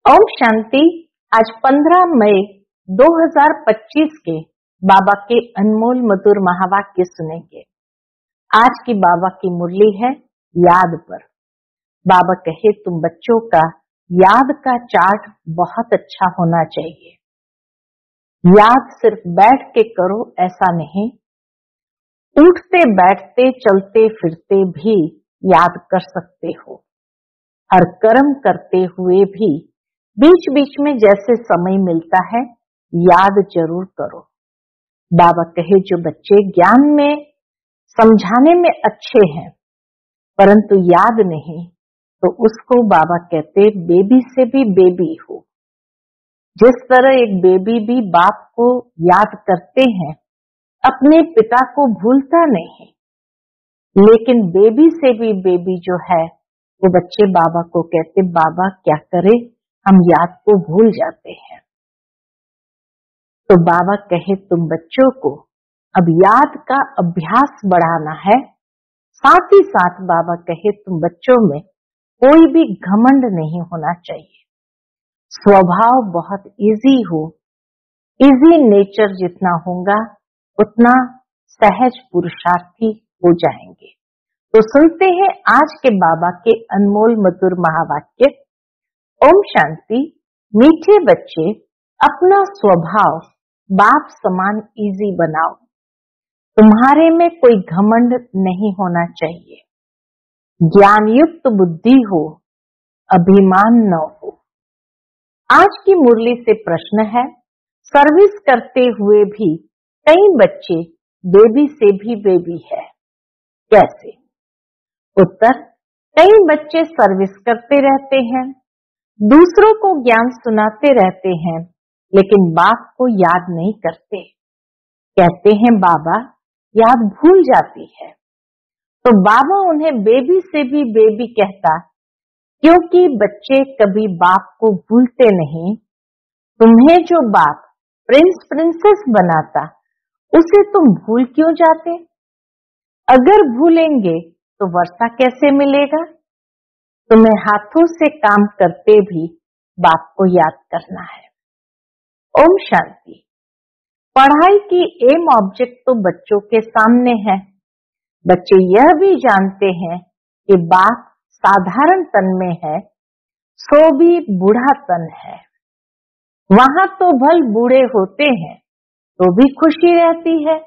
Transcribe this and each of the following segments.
ओम शांति। आज 15 मई 2025 के बाबा के अनमोल मधुर महावाक्य सुनेंगे। आज की बाबा की मुरली है याद पर। बाबा कहे तुम बच्चों का याद का चार्ट बहुत अच्छा होना चाहिए। याद सिर्फ बैठ के करो ऐसा नहीं, उठते बैठते चलते फिरते भी याद कर सकते हो। हर कर्म करते हुए भी बीच बीच में जैसे समय मिलता है याद जरूर करो। बाबा कहे जो बच्चे ज्ञान में समझाने में अच्छे हैं परंतु याद नहीं, तो उसको बाबा कहते बेबी से भी बेबी हो। जिस तरह एक बेबी भी बाप को याद करते हैं, अपने पिता को भूलता नहीं, लेकिन बेबी से भी बेबी जो है वो बच्चे बाबा को कहते बाबा क्या करे, हम याद को भूल जाते हैं। तो बाबा कहे तुम बच्चों को अब याद का अभ्यास बढ़ाना है। साथ ही साथ बाबा कहे तुम बच्चों में कोई भी घमंड नहीं होना चाहिए। स्वभाव बहुत इजी हो, इजी नेचर जितना होगा उतना सहज पुरुषार्थी हो जाएंगे। तो सुनते हैं आज के बाबा के अनमोल मधुर महावाक्य। ओम शांति। मीठे बच्चे अपना स्वभाव बाप समान इजी बनाओ। तुम्हारे में कोई घमंड नहीं होना चाहिए। ज्ञान युक्त बुद्धि हो, अभिमान न हो। आज की मुरली से प्रश्न है, सर्विस करते हुए भी कई बच्चे बेबी से भी बेबी है, कैसे? उत्तर, कई बच्चे सर्विस करते रहते हैं, दूसरों को ज्ञान सुनाते रहते हैं, लेकिन बाप को याद नहीं करते। कहते हैं बाबा याद भूल जाती है। तो बाबा उन्हें बेबी से भी बेबी कहता, क्योंकि बच्चे कभी बाप को भूलते नहीं। तुम्हें जो बाप प्रिंस प्रिंसेस बनाता, उसे तुम भूल क्यों जाते? अगर भूलेंगे तो वर्षा कैसे मिलेगा? तुम्हें हाथों से काम करते भी बाप को याद करना है। ओम शांति। पढ़ाई की एम ऑब्जेक्ट तो बच्चों के सामने है। बच्चे यह भी जानते हैं कि बाप साधारण तन में है, सो भी बूढ़ा तन है। वहां तो भल बूढ़े होते हैं तो भी खुशी रहती है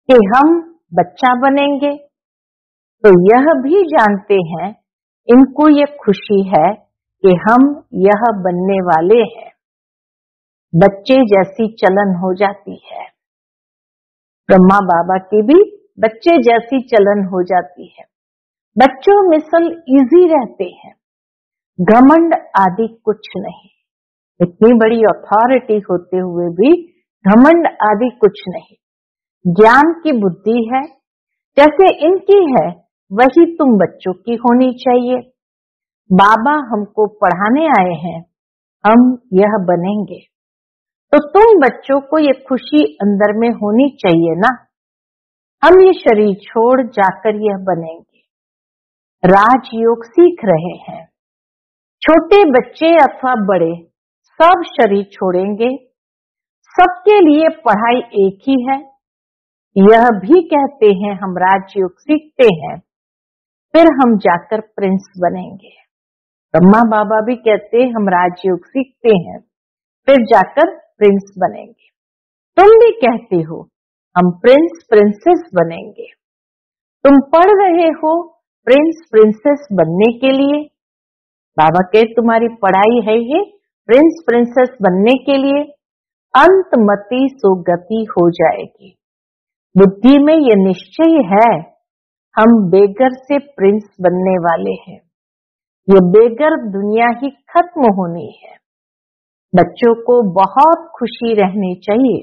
कि हम बच्चा बनेंगे। तो यह भी जानते हैं, इनको ये खुशी है कि हम यह बनने वाले हैं। बच्चे जैसी चलन हो जाती है। ब्रह्मा बाबा की भी बच्चे जैसी चलन हो जाती है। बच्चों मिसल इजी रहते हैं, घमंड आदि कुछ नहीं। इतनी बड़ी अथॉरिटी होते हुए भी घमंड आदि कुछ नहीं। ज्ञान की बुद्धि है, जैसे इनकी है वही तुम बच्चों की होनी चाहिए। बाबा हमको पढ़ाने आए हैं, हम यह बनेंगे। तो तुम बच्चों को ये खुशी अंदर में होनी चाहिए ना, हम ये शरीर छोड़ जाकर यह बनेंगे। राजयोग सीख रहे हैं। छोटे बच्चे अथवा बड़े सब शरीर छोड़ेंगे। सबके लिए पढ़ाई एक ही है। यह भी कहते हैं हम राजयोग सीखते हैं, फिर हम जाकर प्रिंस बनेंगे। ब्रह्मा बाबा भी कहते हैं हम राजयोग सीखते हैं, फिर जाकर प्रिंस बनेंगे। तुम भी कहते हो हम प्रिंस प्रिंसेस बनेंगे। तुम पढ़ रहे हो प्रिंस प्रिंसेस बनने के लिए। बाबा के तुम्हारी पढ़ाई है ये प्रिंस प्रिंसेस बनने के लिए। अंतमति सुगति हो जाएगी। बुद्धि में ये निश्चय है, हम बेगर से प्रिंस बनने वाले हैं। ये बेगर दुनिया ही खत्म होनी है। बच्चों को बहुत खुशी रहनी चाहिए।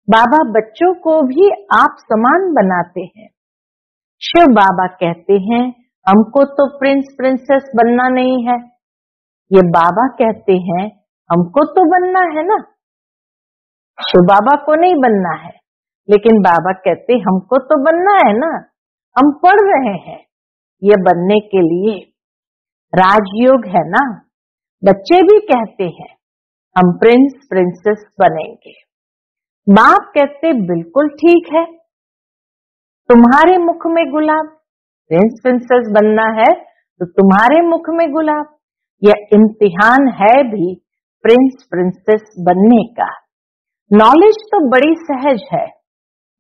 बाबा बच्चों को भी आप समान बनाते हैं। शिव बाबा कहते हैं हमको तो प्रिंस प्रिंसेस बनना नहीं है। ये बाबा कहते हैं हमको तो बनना है ना। शिव बाबा को नहीं बनना है, लेकिन बाबा कहते हमको तो बनना है ना। हम पढ़ रहे हैं ये बनने के लिए। राजयोग है ना, बच्चे भी कहते हैं हम प्रिंस प्रिंसेस बनेंगे। बाप कहते बिल्कुल ठीक है, तुम्हारे मुख में गुलाब, प्रिंस प्रिंसेस बनना है तो तुम्हारे मुख में गुलाब। यह इम्तिहान है भी प्रिंस प्रिंसेस बनने का। नॉलेज तो बड़ी सहज है,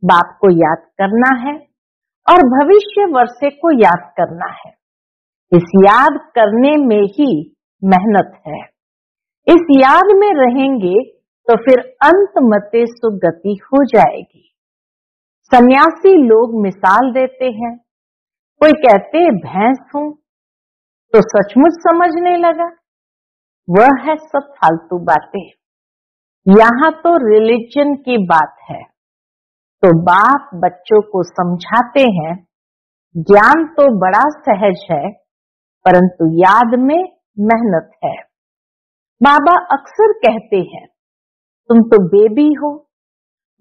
बाप को याद करना है और भविष्य वर्षे को याद करना है। इस याद करने में ही मेहनत है। इस याद में रहेंगे तो फिर अंत मते सुगति हो जाएगी। सन्यासी लोग मिसाल देते हैं, कोई कहते भैंस हूं तो सचमुच समझने लगा, वह है सब फालतू बातें। यहां तो रिलीजन की बात है। तो बाप बच्चों को समझाते हैं, ज्ञान तो बड़ा सहज है परंतु याद में मेहनत है। बाबा अक्सर कहते हैं तुम तो बेबी हो,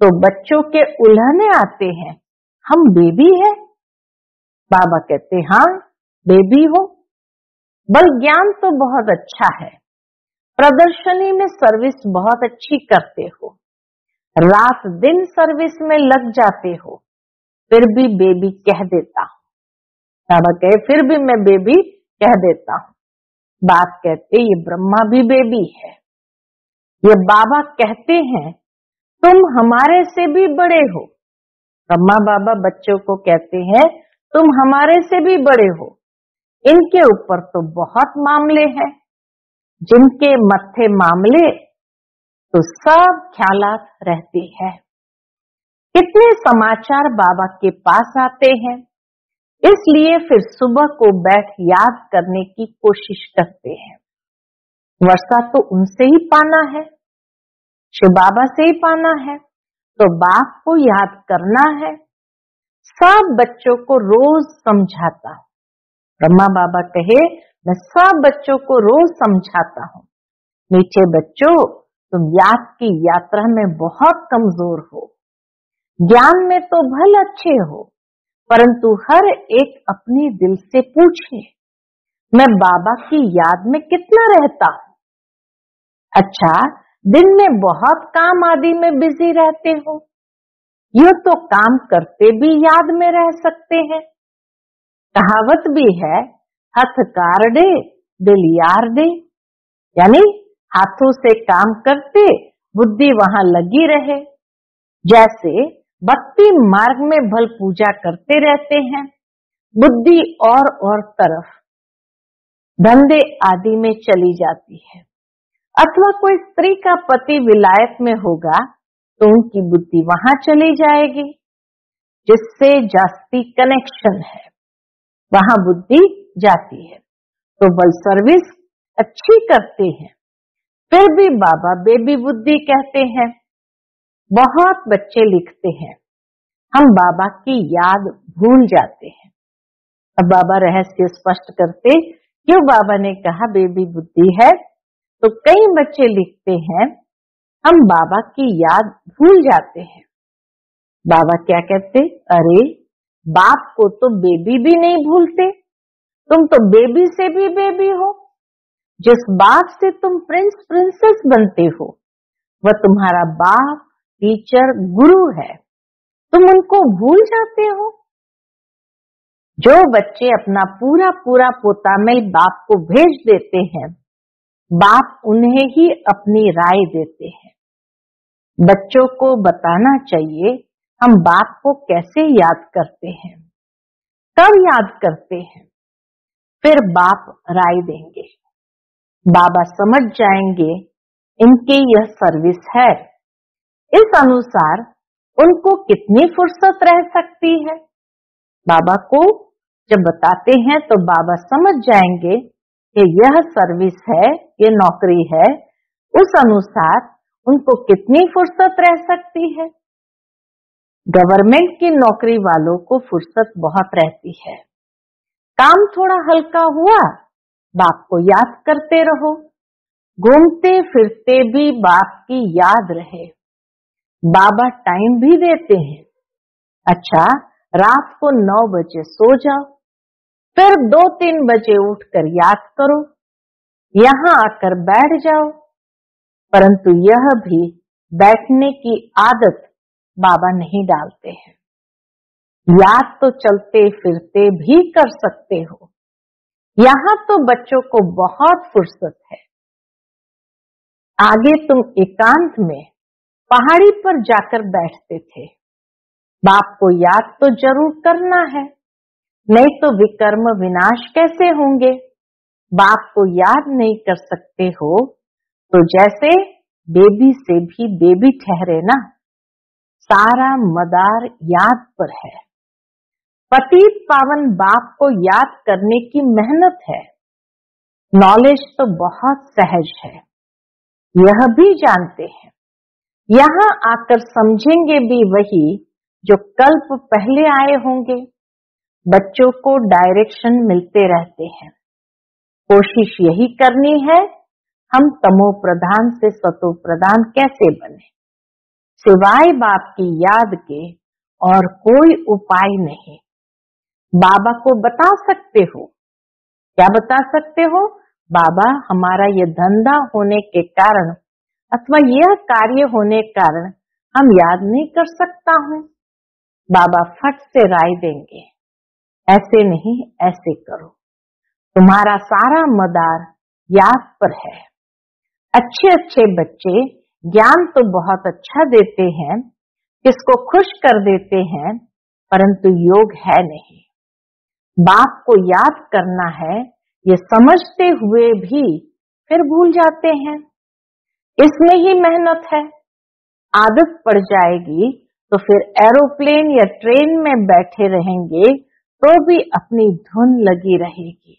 तो बच्चों के उल्हने आते हैं, हम बेबी है। बाबा कहते हाँ बेबी हो, बल ज्ञान तो बहुत अच्छा है, प्रदर्शनी में सर्विस बहुत अच्छी करते हो, रात दिन सर्विस में लग जाते हो, फिर भी बेबी कह देता हूं। बाबा कहे फिर भी मैं बेबी कह देता हूं। बाप कहते ये ब्रह्मा भी बेबी है। ये बाबा कहते हैं तुम हमारे से भी बड़े हो। ब्रह्मा बाबा बच्चों को कहते हैं तुम हमारे से भी बड़े हो। इनके ऊपर तो बहुत मामले हैं, जिनके मत्थे मामले तो सब ख्यालात रहते हैं। कितने समाचार बाबा के पास आते हैं, इसलिए फिर सुबह को बैठ याद करने की कोशिश करते हैं। वर्षा तो उनसे ही पाना है, शिव बाबा से ही पाना है, तो बाप को याद करना है। सब बच्चों को रोज समझाता हूं। ब्रह्मा बाबा कहे मैं सब बच्चों को रोज समझाता हूं, मीठे बच्चों तुम याद की यात्रा में बहुत कमजोर हो, ज्ञान में तो भले अच्छे हो, परंतु हर एक अपने दिल से पूछे मैं बाबा की याद में कितना रहता हूं। अच्छा दिन में बहुत काम आदि में बिजी रहते हो, ये तो काम करते भी याद में रह सकते हैं। कहावत भी है हथ कार दे दिल यार दे, यानी हाथों से काम करते बुद्धि वहां लगी रहे। जैसे भक्ति मार्ग में भल पूजा करते रहते हैं, बुद्धि और तरफ धंधे आदि में चली जाती है। अथवा कोई स्त्री का पति विलायत में होगा तो उनकी बुद्धि वहां चली जाएगी, जिससे जास्ती कनेक्शन है वहां बुद्धि जाती है। तो बल सर्विस अच्छी करते हैं, फिर भी बाबा बेबी बुद्धि कहते हैं। बहुत बच्चे लिखते हैं हम बाबा की याद भूल जाते हैं। अब बाबा रहस्य स्पष्ट करते क्यों बाबा ने कहा बेबी बुद्धि है। तो कई बच्चे लिखते हैं हम बाबा की याद भूल जाते हैं। बाबा क्या कहते, अरे बाप को तो बेबी भी नहीं भूलते, तुम तो बेबी से भी बेबी हो। जिस बाप से तुम प्रिंस प्रिंसेस बनते हो वह तुम्हारा बाप टीचर गुरु है, तुम उनको भूल जाते हो। जो बच्चे अपना पूरा पूरा पोतामेल बाप को भेज देते हैं, बाप उन्हें ही अपनी राय देते हैं। बच्चों को बताना चाहिए हम बाप को कैसे याद करते हैं, कब याद करते हैं, फिर बाप राय देंगे। बाबा समझ जाएंगे इनकी यह सर्विस है, इस अनुसार उनको कितनी फुर्सत रह सकती है। बाबा को जब बताते हैं तो बाबा समझ जाएंगे कि यह सर्विस है, ये नौकरी है, उस अनुसार उनको कितनी फुर्सत रह सकती है। गवर्नमेंट की नौकरी वालों को फुर्सत बहुत रहती है, काम थोड़ा हल्का हुआ बाप को याद करते रहो, घूमते फिरते भी बाप की याद रहे। बाबा टाइम भी देते हैं, अच्छा रात को 9 बजे सो जाओ, फिर 2-3 बजे उठकर याद करो, यहाँ आकर बैठ जाओ। परंतु यह भी बैठने की आदत बाबा नहीं डालते हैं। याद तो चलते फिरते भी कर सकते हो। यहाँ तो बच्चों को बहुत फुर्सत है। आगे तुम एकांत में पहाड़ी पर जाकर बैठते थे। बाप को याद तो जरूर करना है, नहीं तो विकर्म विनाश कैसे होंगे। बाप को याद नहीं कर सकते हो तो जैसे बेबी से भी बेबी ठहरे ना। सारा मदार याद पर है। पतित पावन बाप को याद करने की मेहनत है। नॉलेज तो बहुत सहज है, यह भी जानते हैं। यहाँ आकर समझेंगे भी वही जो कल्प पहले आए होंगे। बच्चों को डायरेक्शन मिलते रहते हैं। कोशिश यही करनी है हम तमो प्रधान से सतो प्रधान कैसे बने। सिवाय बाप की याद के और कोई उपाय नहीं। बाबा को बता सकते हो। क्या बता सकते हो? बाबा, हमारा ये धंधा होने के कारण अथवा यह कार्य होने कारण हम याद नहीं कर सकता हूँ। बाबा फट से राय देंगे, ऐसे नहीं ऐसे करो। तुम्हारा सारा मदार याद पर है। अच्छे अच्छे बच्चे ज्ञान तो बहुत अच्छा देते हैं, किसको खुश कर देते हैं, परंतु योग है नहीं। बाप को याद करना है ये समझते हुए भी फिर भूल जाते हैं। इसमें ही मेहनत है। आदत पड़ जाएगी तो फिर एरोप्लेन या ट्रेन में बैठे रहेंगे तो भी अपनी धुन लगी रहेगी।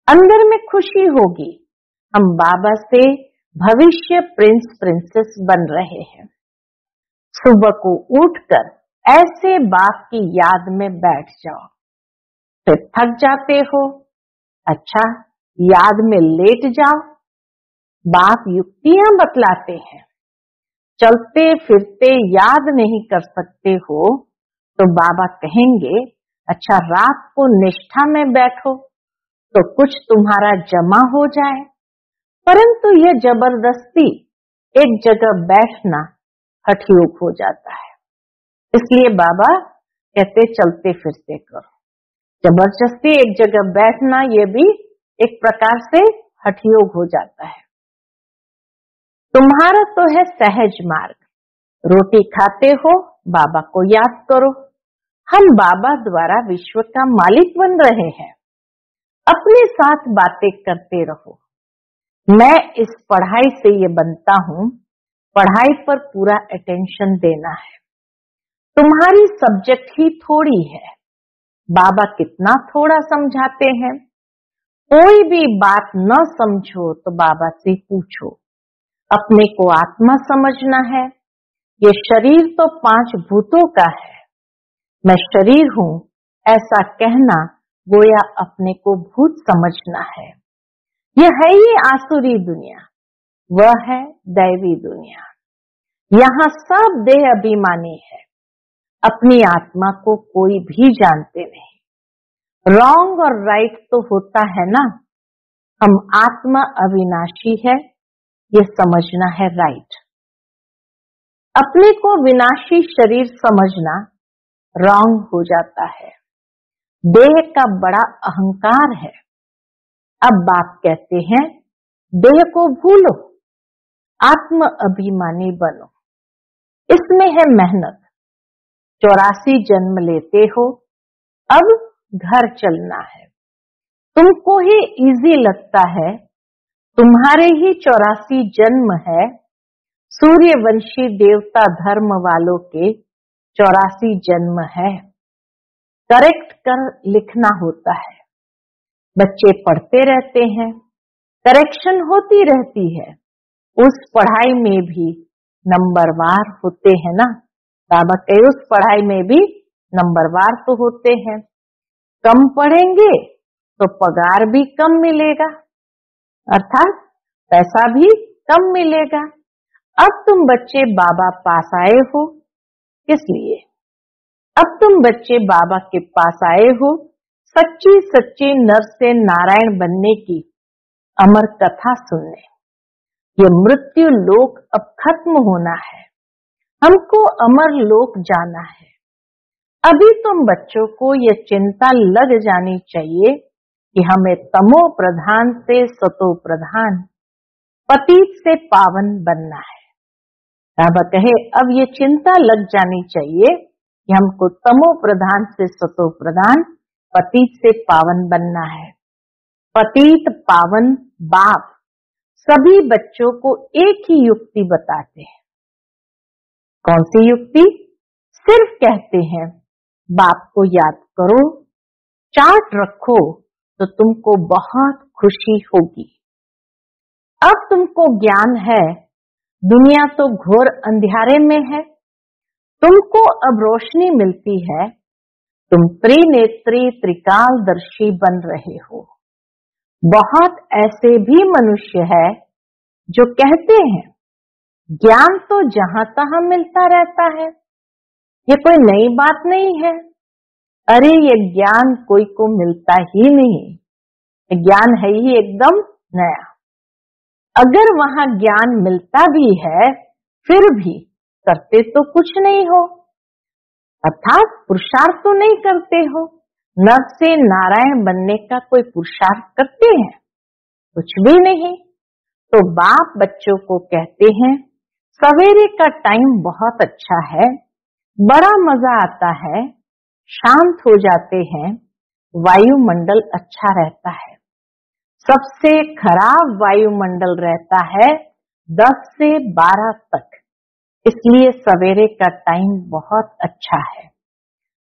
अंदर में खुशी होगी, हम बाबा से भविष्य प्रिंस प्रिंसेस बन रहे हैं। सुबह को उठकर ऐसे बाप की याद में बैठ जाओ। फिर थक जाते हो, अच्छा याद में लेट जाओ। बाप युक्तियां बतलाते हैं। चलते फिरते याद नहीं कर सकते हो तो बाबा कहेंगे, अच्छा रात को निष्ठा में बैठो तो कुछ तुम्हारा जमा हो जाए। परंतु यह जबरदस्ती एक जगह बैठना हठयोग हो जाता है। इसलिए बाबा कहते चलते फिरते करो। जबरदस्ती एक जगह बैठना ये भी एक प्रकार से हठयोग हो जाता है। तुम्हारा तो है सहज मार्ग। रोटी खाते हो, बाबा को याद करो। हम बाबा द्वारा विश्व का मालिक बन रहे हैं। अपने साथ बातें करते रहो। मैं इस पढ़ाई से ये बनता हूँ, पढ़ाई पर पूरा अटेंशन देना है। तुम्हारी सब्जेक्ट ही थोड़ी है, बाबा कितना थोड़ा समझाते हैं। कोई भी बात न समझो तो बाबा से पूछो। अपने को आत्मा समझना है। ये शरीर तो 5 भूतों का है। मैं शरीर हूँ ऐसा कहना गोया अपने को भूत समझना है। यह है ये आसुरी दुनिया, वह है दैवी दुनिया। यहाँ सब देह अभिमानी है। अपनी आत्मा को कोई भी जानते नहीं। रॉन्ग और राइट तो होता है ना। हम आत्मा अविनाशी है, ये समझना है राइट। अपने को विनाशी शरीर समझना रॉन्ग हो जाता है। देह का बड़ा अहंकार है। अब बाप कहते हैं देह को भूलो, आत्म अभिमानी बनो। इसमें है मेहनत। 84 जन्म लेते हो, अब घर चलना है। तुमको ही इजी लगता है, तुम्हारे ही 84 जन्म है। सूर्यवंशी देवता धर्म वालों के 84 जन्म है। करेक्ट कर लिखना होता है। बच्चे पढ़ते रहते हैं, करेक्शन होती रहती है। उस पढ़ाई में भी नंबरवार होते हैं ना। बाबा के उस पढ़ाई में भी नंबरवार तो होते हैं। कम पढ़ेंगे तो पगार भी कम मिलेगा, अर्थात पैसा भी कम मिलेगा। अब तुम बच्चे बाबा पास आए हो, किस लिए? अब तुम बच्चे बाबा के पास आए हो सच्ची सच्ची नर से नारायण बनने की अमर कथा सुनने। ये मृत्यु लोक अब खत्म होना है, हमको अमर लोक जाना है। अभी तुम बच्चों को ये चिंता लग जानी चाहिए कि हमें तमो प्रधान से सतो प्रधान, पतित से पावन बनना है। बाबा कहे अब ये चिंता लग जानी चाहिए कि हमको तमो प्रधान से सतो प्रधान, पतित से पावन बनना है। पतित पावन बाप सभी बच्चों को एक ही युक्ति बताते हैं। कौन सी युक्ति? सिर्फ कहते हैं बाप को याद करो, चार्ट रखो तो तुमको बहुत खुशी होगी। अब तुमको ज्ञान है, दुनिया तो घोर अंधियारे में है, तुमको अब रोशनी मिलती है, तुम त्रिनेत्री त्रिकालदर्शी बन रहे हो। बहुत ऐसे भी मनुष्य है जो कहते हैं ज्ञान तो जहां तहां मिलता रहता है, ये कोई नई बात नहीं है। अरे ये ज्ञान कोई को मिलता ही नहीं, ज्ञान है ही एकदम नया। अगर वहां ज्ञान मिलता भी है फिर भी करते तो कुछ नहीं हो, अर्थात पुरुषार्थ तो नहीं करते हो। नर से नारायण बनने का कोई पुरुषार्थ करते हैं? कुछ भी नहीं। तो बाप बच्चों को कहते हैं सवेरे का टाइम बहुत अच्छा है, बड़ा मजा आता है, शांत हो जाते हैं, वायुमंडल अच्छा रहता है। सबसे खराब वायुमंडल रहता है 10 से 12 तक, इसलिए सवेरे का टाइम बहुत अच्छा है।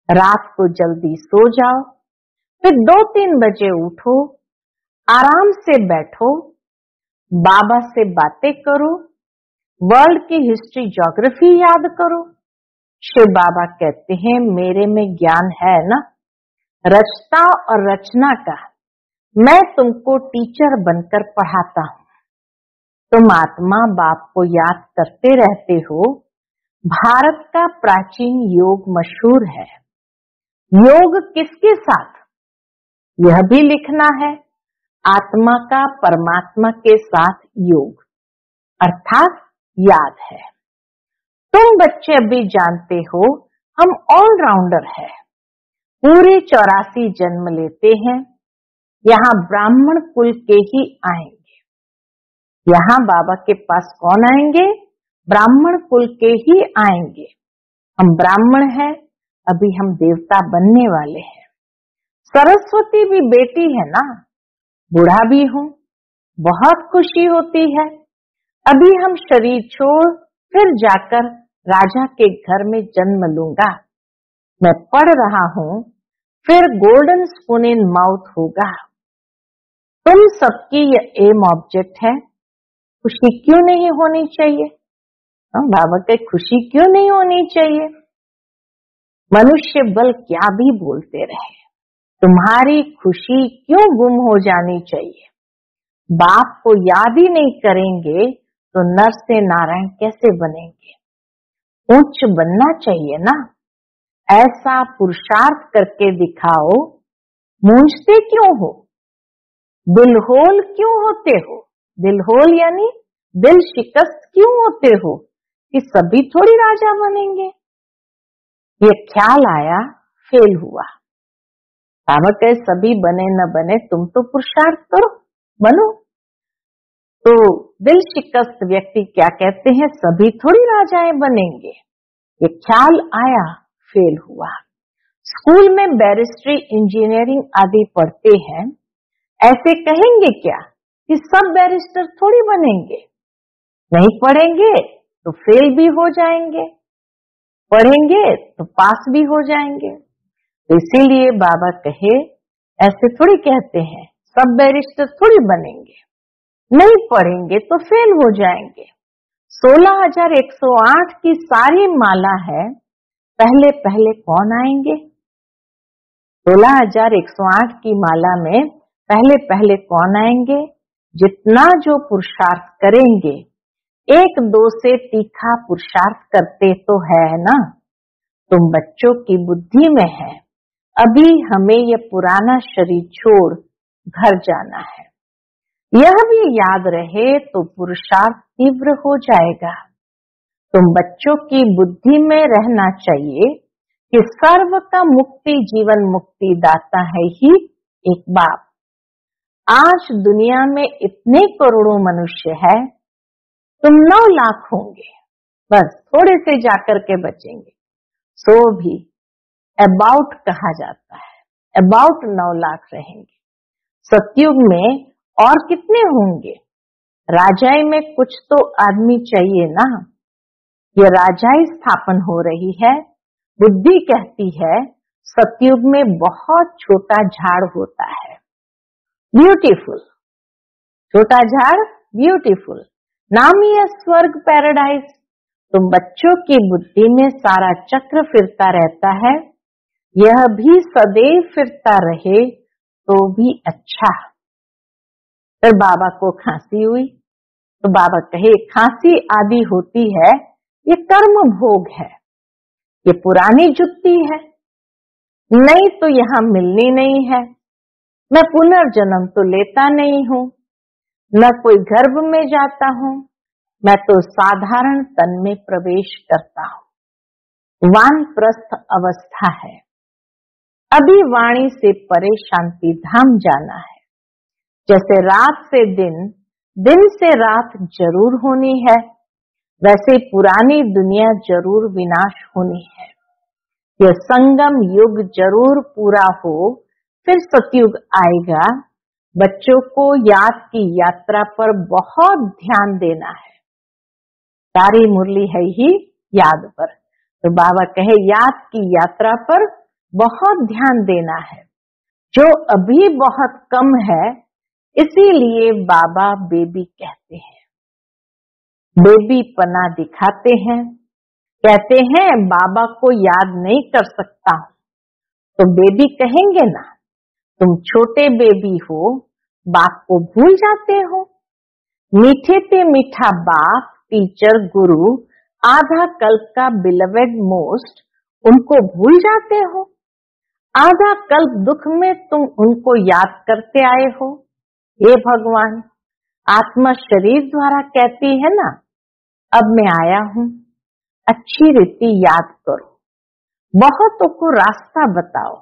रात को जल्दी सो जाओ, फिर 2-3 बजे उठो, आराम से बैठो, बाबा से बातें करो, वर्ल्ड की हिस्ट्री ज्योग्राफी याद करो। शिव बाबा कहते हैं मेरे में ज्ञान है ना, रचता और रचना का, मैं तुमको टीचर बनकर पढ़ाता हूं। तुम आत्मा बाप को याद करते रहते हो। भारत का प्राचीन योग मशहूर है। योग किसके साथ, यह भी लिखना है। आत्मा का परमात्मा के साथ योग, अर्थात याद है। तुम बच्चे अभी जानते हो हम ऑलराउंडर है, पूरे 84 जन्म लेते हैं, यहाँ ब्राह्मण कुल के ही आएंगे। यहाँ बाबा के पास कौन आएंगे? ब्राह्मण कुल के ही आएंगे। हम ब्राह्मण हैं, अभी हम देवता बनने वाले हैं। सरस्वती भी बेटी है ना, बूढ़ा भी हूं, बहुत खुशी होती है। अभी हम शरीर छोड़ फिर जाकर राजा के घर में जन्म लूंगा। मैं पढ़ रहा हूं, फिर गोल्डन स्पून इन माउथ होगा। तुम सबकी ये एम ऑब्जेक्ट है, खुशी क्यों नहीं होनी चाहिए? बाबा के खुशी क्यों नहीं होनी चाहिए? मनुष्य बल क्या भी बोलते रहे, तुम्हारी खुशी क्यों गुम हो जानी चाहिए? बाप को याद ही नहीं करेंगे तो नर से नारायण कैसे बनेंगे? उच्च बनना चाहिए ना, ऐसा पुरुषार्थ करके दिखाओ। मूंझते क्यों हो? दिलहोल क्यों होते हो? दिलहोल यानी दिल शिकस्त क्यों होते हो कि सभी थोड़ी राजा बनेंगे? ये ख्याल आया, फेल हुआ। बाबा कहे सभी बने न बने, तुम तो पुरुषार्थ करो, बनो। तो दिल शिकस्त व्यक्ति क्या कहते हैं, सभी थोड़ी राजाएं बनेंगे। ये ख्याल आया, फेल हुआ। स्कूल में बैरिस्ट्री, इंजीनियरिंग आदि पढ़ते हैं, ऐसे कहेंगे क्या कि सब बैरिस्टर थोड़ी बनेंगे? नहीं पढ़ेंगे तो फेल भी हो जाएंगे, पढ़ेंगे तो पास भी हो जाएंगे। तो इसीलिए बाबा कहे ऐसे थोड़ी कहते हैं सब बैरिस्टर थोड़ी बनेंगे, नहीं पढ़ेंगे तो फेल हो जाएंगे। 16,108 की सारी माला है, पहले पहले कौन आएंगे? 16,108 की माला में पहले पहले कौन आएंगे? जितना जो पुरुषार्थ करेंगे, 1-2 से तीखा पुरुषार्थ करते तो है ना। तुम बच्चों की बुद्धि में है, अभी हमें ये पुराना शरीर छोड़ घर जाना है। यह भी याद रहे तो पुरुषार्थ तीव्र हो जाएगा। तुम बच्चों की बुद्धि में रहना चाहिए कि सर्व का मुक्ति जीवन मुक्ति दाता है ही एक बाप। आज दुनिया में इतने करोड़ों मनुष्य है, तुम 9 लाख होंगे, बस थोड़े से जाकर के बचेंगे। सो भी अबाउट कहा जाता है, अबाउट 9 लाख रहेंगे। सतयुग में और कितने होंगे? राजाई में कुछ तो आदमी चाहिए ना। ये राजाई स्थापन हो रही है। बुद्धि कहती है सतयुग में बहुत छोटा झाड़ होता है, ब्यूटीफुल। छोटा झाड़ ब्यूटीफुल, नाम ही है स्वर्ग पैराडाइज। तुम बच्चों की बुद्धि में सारा चक्र फिरता रहता है, यह भी सदैव फिरता रहे तो भी अच्छा। फिर बाबा को खांसी हुई तो बाबा कहे खांसी आदि होती है, ये कर्म भोग है, ये पुरानी जुत्ती है, नहीं तो यहां मिलनी नहीं है। मैं पुनर्जन्म तो लेता नहीं हूं, न कोई गर्भ में जाता हूं, मैं तो साधारण तन में प्रवेश करता हूं। वानप्रस्थ अवस्था है। अभी वाणी से परे शांति धाम जाना है। जैसे रात से दिन, दिन से रात जरूर होनी है, वैसे पुरानी दुनिया जरूर विनाश होनी है। यह संगम युग जरूर पूरा हो, फिर सतयुग आएगा। बच्चों को याद की यात्रा पर बहुत ध्यान देना है। सारी मुरली है ही याद पर, तो बाबा कहे याद की यात्रा पर बहुत ध्यान देना है। जो अभी बहुत कम है, इसीलिए बाबा बेबी कहते हैं। बेबी पना दिखाते हैं, कहते हैं बाबा को याद नहीं कर सकता हूं, तो बेबी कहेंगे ना, तुम छोटे बेबी हो, बाप को भूल जाते हो। मीठे पे मीठा बाप, टीचर, गुरु, आधा कल्प का बिलवेड मोस्ट, उनको भूल जाते हो। आधा कल्प दुख में तुम उनको याद करते आए हो। हे भगवान, आत्मा शरीर द्वारा कहती है ना, अब मैं आया हूं, अच्छी रीति याद करो, बहुतों को रास्ता बताओ,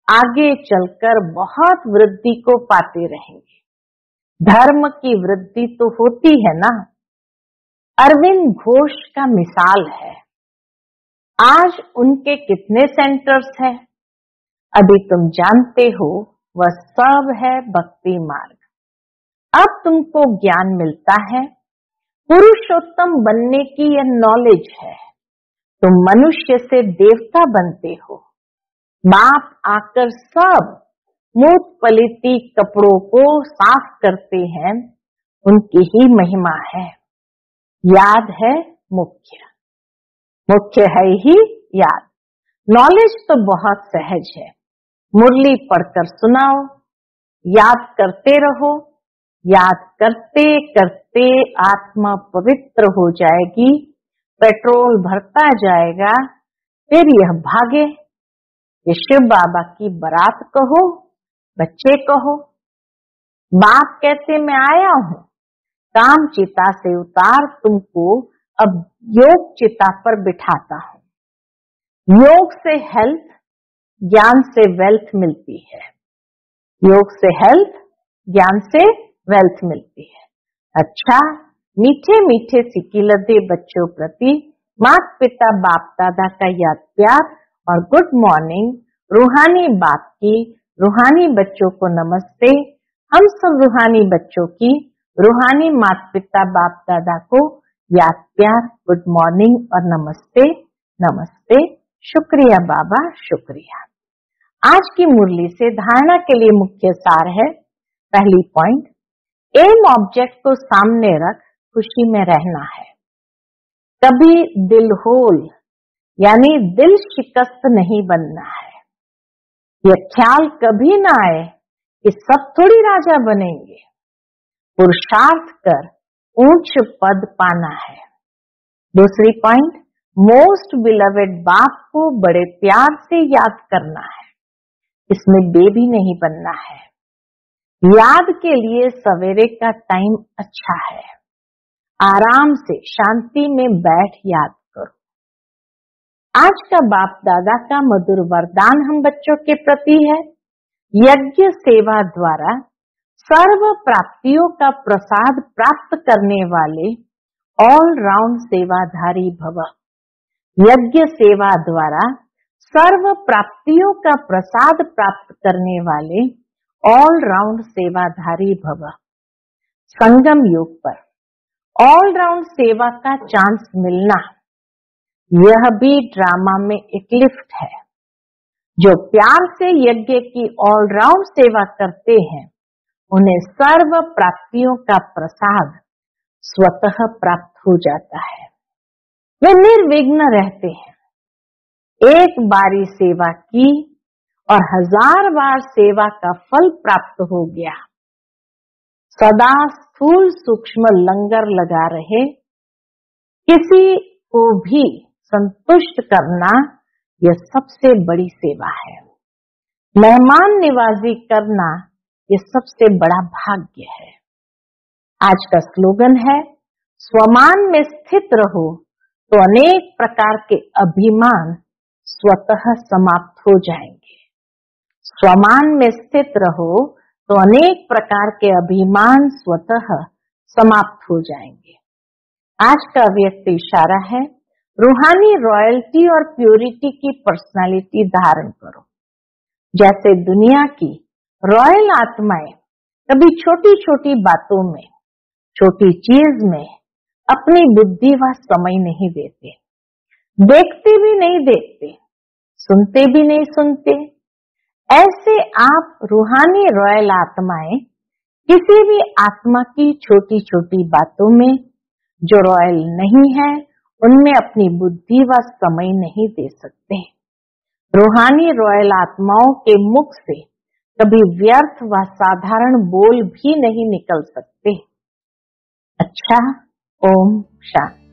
आगे चलकर बहुत वृद्धि को पाते रहेंगे। धर्म की वृद्धि तो होती है ना। अरविंद घोष का मिसाल है। आज उनके कितने सेंटर्स हैं? अभी तुम जानते हो, वह सब है भक्ति मार्ग। अब तुमको ज्ञान मिलता है, पुरुषोत्तम बनने की यह नॉलेज है। तुम मनुष्य से देवता बनते हो। बाप आकर सब मूत पलिती कपड़ों को साफ करते हैं, उनकी ही महिमा है। याद है मुख्य, मुख्य है ही याद। नॉलेज तो बहुत सहज है, मुरली पढ़कर सुनाओ, याद करते रहो। याद करते करते आत्मा पवित्र हो जाएगी, पेट्रोल भरता जाएगा, फिर यह भागे। ये शिव बाबा की बारात कहो, बच्चे कहो। बाप कहते मैं आया हूं, काम चिता से उतार तुमको अब योग चिता पर बिठाता हूं। योग से हेल्थ, ज्ञान से वेल्थ मिलती है। योग से हेल्थ, ज्ञान से वेल्थ मिलती है। अच्छा, मीठे मीठे सिकिलधे बच्चों प्रति माता पिता बाप दादा का याद प्यार और गुड मॉर्निंग। रूहानी बाप की रूहानी बच्चों को नमस्ते। हम सब रूहानी बच्चों की रूहानी माता पिता बाप दादा को याद प्यार, गुड मॉर्निंग और नमस्ते नमस्ते। शुक्रिया बाबा, शुक्रिया। आज की मुरली से धारणा के लिए मुख्य सार है। पहली पॉइंट, एम ऑब्जेक्ट को सामने रख खुशी में रहना है। कभी दिल होल यानी दिल शिकस्त नहीं बनना है। यह ख्याल कभी ना आए कि सब थोड़ी राजा बनेंगे। पुरुषार्थ कर ऊंच पद पाना है। दूसरी पॉइंट, मोस्ट बिलवेड बाप को बड़े प्यार से याद करना है। इसमें बेबी नहीं बनना है। याद के लिए सवेरे का टाइम अच्छा है। आराम से शांति में बैठ याद करो। आज का बाप दादा का मधुर वरदान हम बच्चों के प्रति है, यज्ञ सेवा द्वारा सर्व प्राप्तियों का प्रसाद प्राप्त करने वाले ऑल राउंड सेवाधारी भव। यज्ञ सेवा द्वारा सर्व प्राप्तियों का प्रसाद प्राप्त करने वाले ऑल राउंड सेवाधारी भव। संगम युग पर ऑल राउंड सेवा का चांस मिलना, यह भी ड्रामा में एक लिफ्ट है। जो प्यार से यज्ञ की ऑल राउंड सेवा करते हैं, उन्हें सर्व प्राप्तियों का प्रसाद स्वतः प्राप्त हो जाता है। वे निर्विघ्न रहते हैं। एक बारी सेवा की और 1000 बार सेवा का फल प्राप्त हो गया। सदा स्थूल सूक्ष्म लंगर लगा रहे, किसी को भी संतुष्ट करना यह सबसे बड़ी सेवा है। मेहमान निवाजी करना यह सबसे बड़ा भाग्य है। आज का स्लोगन है, स्वमान में स्थित रहो तो अनेक प्रकार के अभिमान स्वतः समाप्त हो जाएंगे। स्वमान में स्थित रहो तो अनेक प्रकार के अभिमान स्वतः समाप्त हो जाएंगे। आज का व्यक्ति इशारा है, रूहानी रॉयल्टी और प्योरिटी की पर्सनालिटी धारण करो। जैसे दुनिया की रॉयल आत्माएं कभी छोटी छोटी बातों में, छोटी चीज में अपनी बुद्धि व समय नहीं देते, देखते भी नहीं देखते, सुनते भी नहीं सुनते। ऐसे आप रूहानी रॉयल आत्माएं किसी भी आत्मा की छोटी छोटी बातों में जो रॉयल नहीं है, उनमें अपनी बुद्धि व समय नहीं दे सकते। रूहानी रॉयल आत्माओं के मुख से कभी व्यर्थ व साधारण बोल भी नहीं निकल सकते। अच्छा, ओम शांति।